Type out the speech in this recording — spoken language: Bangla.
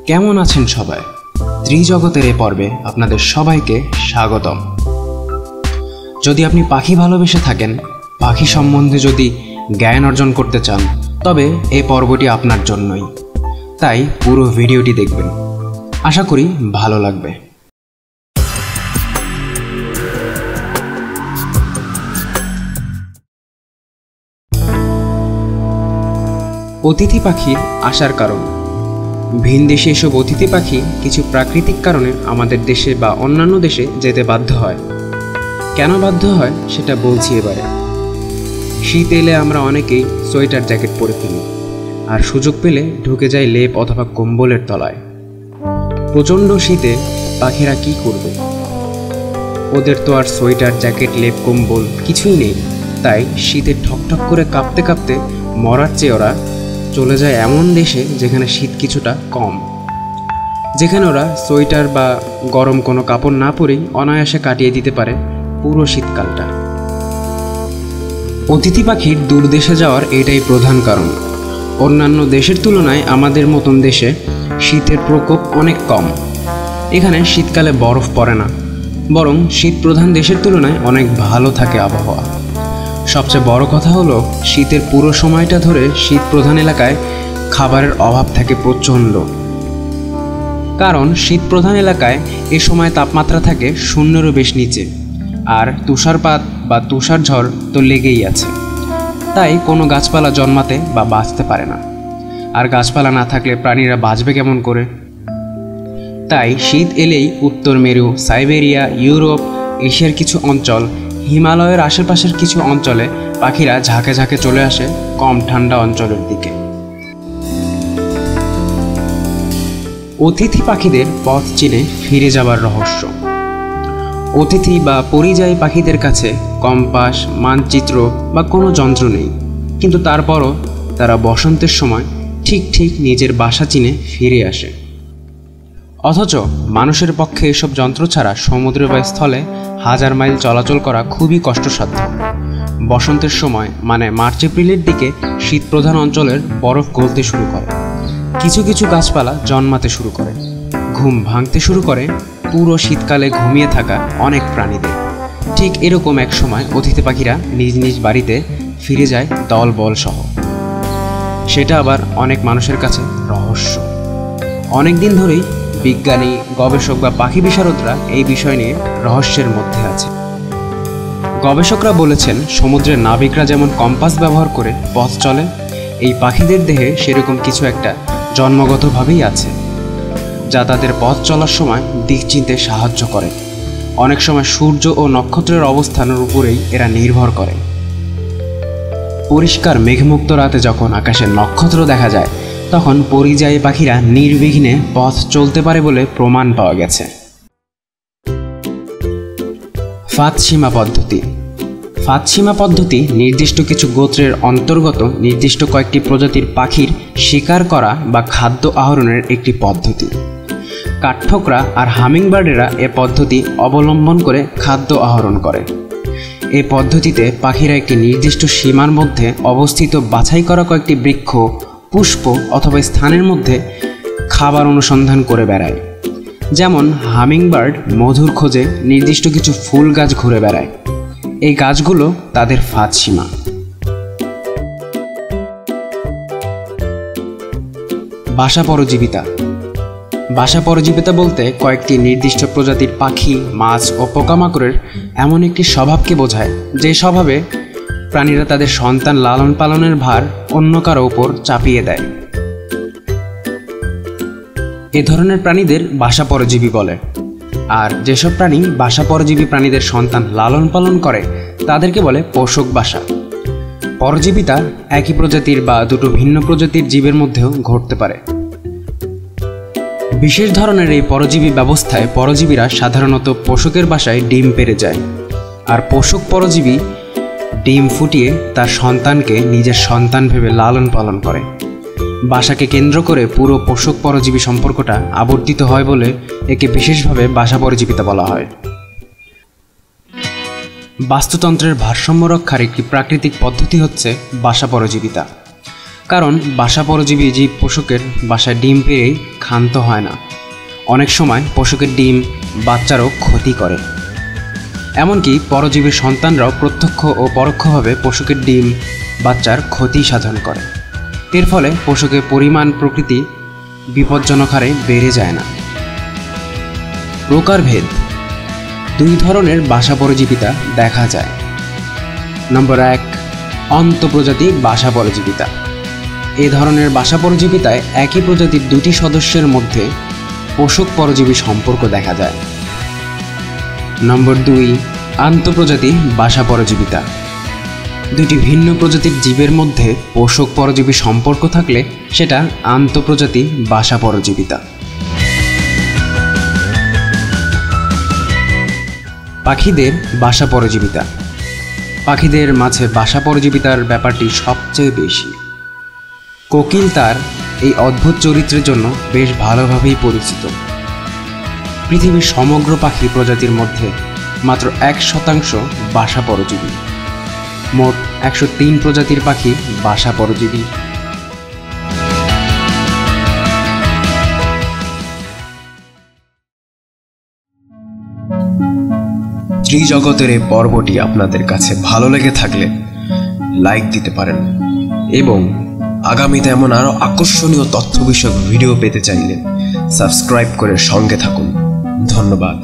কেমন আছেন সবাই? ত্রিজগতের এ পর্বে আপনাদের সবাইকে স্বাগতম। যদি আপনি পাখি ভালোবেসে থাকেন, পাখি সম্বন্ধে যদি জ্ঞান অর্জন করতে চান, তবে এই পর্বটি আপনার জন্যই। তাই পুরো ভিডিওটি দেখবেন, আশা করি ভালো লাগবে। অতিথি পাখির আসার কারণ। ভিনদেশে এসব অতিথি পাখি কিছু প্রাকৃতিক কারণে আমাদের দেশে বা অন্যান্য দেশে যেতে বাধ্য হয়। কেন বাধ্য হয় সেটা বলছি এবারে। শীত এলে আমরা অনেকেই সোয়েটার জ্যাকেট পরে ফেলি, আর সুযোগ পেলে ঢুকে যাই লেপ অথবা কম্বলের তলায়। প্রচণ্ড শীতে পাখিরা কি করবে? ওদের তো আর সোয়েটার জ্যাকেট লেপ কম্বল কিছুই নেই। তাই শীতে ঠকঠক করে কাঁপতে কাঁপতে মরার চেয়ে ওরা চলে যায় এমন দেশে যেখানে শীত কিছুটা কম, যেখানে ওরা সোয়েটার বা গরম কোনো কাপড় না পরেই অনায়াসে কাটিয়ে দিতে পারে পুরো শীতকালটা। অতিথি পাখির দূর দেশে যাওয়ার এটাই প্রধান কারণ। অন্যান্য দেশের তুলনায় আমাদের মতন দেশে শীতের প্রকোপ অনেক কম। এখানে শীতকালে বরফ পড়ে না, বরং শীত প্রধান দেশের তুলনায় অনেক ভালো থাকে আবহাওয়া। সবচেয়ে বড় কথা হলো, শীতের পুরো সময়টা ধরে শীত প্রধান এলাকায় খাবারের অভাব থাকে প্রচণ্ড। কারণ শীত প্রধান এলাকায় এ সময় তাপমাত্রা থাকে শূন্যেরও বেশ নিচে, আর তুষারপাত বা তুষারঝড় তো লেগেই আছে। তাই কোনো গাছপালা জন্মাতে বা বাঁচতে পারে না। আর গাছপালা না থাকলে প্রাণীরা বাঁচবে কেমন করে? তাই শীত এলেই উত্তর মেরু, সাইবেরিয়া, ইউরোপ, এশিয়ার কিছু অঞ্চল, হিমালয়ের আশেপাশের কিছু অঞ্চলে পাখিরা ঝাঁকে ঝাঁকে চলে আসে কম ঠান্ডা অঞ্চলের দিকে। অতিথি পাখিদের পথ চিনে ফিরে যাবার রহস্য। অতিথি বা পরিযায়ী পাখিদের কাছে কম্পাস, মানচিত্র বা কোনো যন্ত্র নেই, কিন্তু তারপরও তারা বসন্তের সময় ঠিক নিজের বাসা চিনে ফিরে আসে। অথচ মানুষের পক্ষে এসব যন্ত্র ছাড়া সমুদ্র বা স্থলে হাজার মাইল চলাচল করা খুবই কষ্টসাধ্য। বসন্তের সময় মানে মার্চ এপ্রিলের দিকে শীত প্রধান অঞ্চলের বরফ গলতে শুরু করে, কিছু কিছু গাছপালা জন্মাতে শুরু করে, ঘুম ভাঙতে শুরু করে পুরো শীতকালে ঘুমিয়ে থাকা অনেক প্রাণীদের। ঠিক এরকম এক সময় অতিথি পাখিরা নিজ নিজ বাড়িতে ফিরে যায় দল বল সহ। সেটা আবার অনেক মানুষের কাছে রহস্য। অনেক দিন ধরেই বিজ্ঞানী, গবেষক বা পাখি বিশারদরা এই বিষয় নিয়ে রহস্যের মধ্যে আছে। গবেষকরা বলেছেন, সমুদ্রের নাবিকরা যেমন কম্পাস ব্যবহার করে পথ চলে, এই পাখিদের দেহে সেরকম কিছু একটা জন্মগতভাবেই আছে, যা তাদের পথ চলার সময় দিক চিনতে সাহায্য করে। অনেক সময় সূর্য ও নক্ষত্রের অবস্থানের উপরেই এরা নির্ভর করে। পরিষ্কার মেঘমুক্ত রাতে যখন আকাশে নক্ষত্র দেখা যায়, তখন পরিযায়ী পাখিরা নির্বিঘ্নে পথ চলতে পারে বলে প্রমাণ পাওয়া গেছে। ফাতসীমা পদ্ধতি। ফাতসীমা পদ্ধতি নির্দিষ্ট কিছু গোত্রের অন্তর্গত নির্দিষ্ট কয়েকটি প্রজাতির পাখির শিকার করা বা খাদ্য আহরণের একটি পদ্ধতি। কাঠঠোকরা আর হামিংবার্ডেরা এ পদ্ধতি অবলম্বন করে খাদ্য আহরণ করে। এই পদ্ধতিতে পাখিরা একটি নির্দিষ্ট সীমার মধ্যে অবস্থিত বাছাই করা কয়েকটি বৃক্ষ, পুষ্প অথবা স্থানের মধ্যে খাবার অনুসন্ধান করে বেড়ায়। যেমন হামিংবার্ড মধুর খোঁজে নির্দিষ্ট কিছু ফুল গাছ ঘুরে বেড়ায়। এই গাছগুলো তাদের ফাতসীমা। বাসা পরজীবিতা। বাসা পরজীবিতা বলতে কয়েকটি নির্দিষ্ট প্রজাতির পাখি, মাছ ও পোকামাকড়ের এমন একটি স্বভাবকে বোঝায়, যে স্বভাবে প্রাণীরা তাদের সন্তান লালন পালনের ভার অন্য কারো উপর চাপিয়ে দেয়। এ ধরনের প্রাণীদের বাসা পরজীবী বলে। আর যেসব প্রাণী বাসা পরজীবী প্রাণীদের সন্তান লালন পালন করে, তাদেরকে বলে পোষক বাসা। পরজীবিতা একই প্রজাতির বা দুটো ভিন্ন প্রজাতির জীবের মধ্যেও ঘটতে পারে। বিশেষ ধরনের এই পরজীবী ব্যবস্থায় পরজীবীরা সাধারণত পোষকের বাসায় ডিম পেড়ে যায়, আর পোষক পরজীবী ডিম ফুটিয়ে তার সন্তানকে নিজের সন্তান ভেবে লালন পালন করে। বাসাকে কেন্দ্র করে পুরো পোষক পরজীবী সম্পর্কটা আবর্তিত হয় বলে একে বিশেষভাবে বাসা পরজীবিতা বলা হয়। বাস্তুতন্ত্রের ভারসাম্য রক্ষার একটি প্রাকৃতিক পদ্ধতি হচ্ছে বাসা পরজীবিতা। কারণ বাসা পরজীবী জীব পোষকের বাসায় ডিম পেড়েই ক্ষান্ত হয় না। অনেক সময় পোষকের ডিম বাচ্চারও ক্ষতি করে। এমনকি পরজীবীর সন্তানরাও প্রত্যক্ষ ও পরোক্ষভাবে পোষকের ডিম বাচ্চার ক্ষতি সাধন করে। এর ফলে পোষকের পরিমাণ প্রকৃতি বিপজ্জনক হারে বেড়ে যায় না। প্রকারভেদ: 2 ধরনের বাসা পরজীবিতা দেখা যায়। নম্বর 1, অন্তঃপ্রজাতি বাসা পরজীবিতা। এ ধরনের বাসা পরজীবিতায় একই প্রজাতির 2টি সদস্যের মধ্যে পোষক পরজীবী সম্পর্ক দেখা যায়। নম্বর 2, আন্তঃপ্রজাতি বাসা পরজীবিতা। 2টি ভিন্ন প্রজাতির জীবের মধ্যে পোষক পরজীবী সম্পর্ক থাকলে সেটা আন্তঃপ্রজাতি বাসা পরজীবিতা। পাখিদের বাসা পরজীবিতা। পাখিদের মাঝে বাসা পরজীবিতার ব্যাপারটি সবচেয়ে বেশি। কোকিল তার এই অদ্ভুত চরিত্রের জন্য বেশ ভালোভাবেই পরিচিত। পৃথিবীর সমগ্র পাখি প্রজাতির মধ্যে মাত্র 1% বাসা পরজীবী। মোট 103 প্রজাতির পাখি বাসা পরজীবী। ত্রিজগতের এই পর্বটি আপনাদের কাছে ভালো লেগে থাকলে লাইক দিতে পারেন এবং আগামীতে এমন আরো আকর্ষণীয় তথ্য বিষয়ক ভিডিও পেতে চাইলে সাবস্ক্রাইব করে সঙ্গে থাকুন। ধন্যবাদ।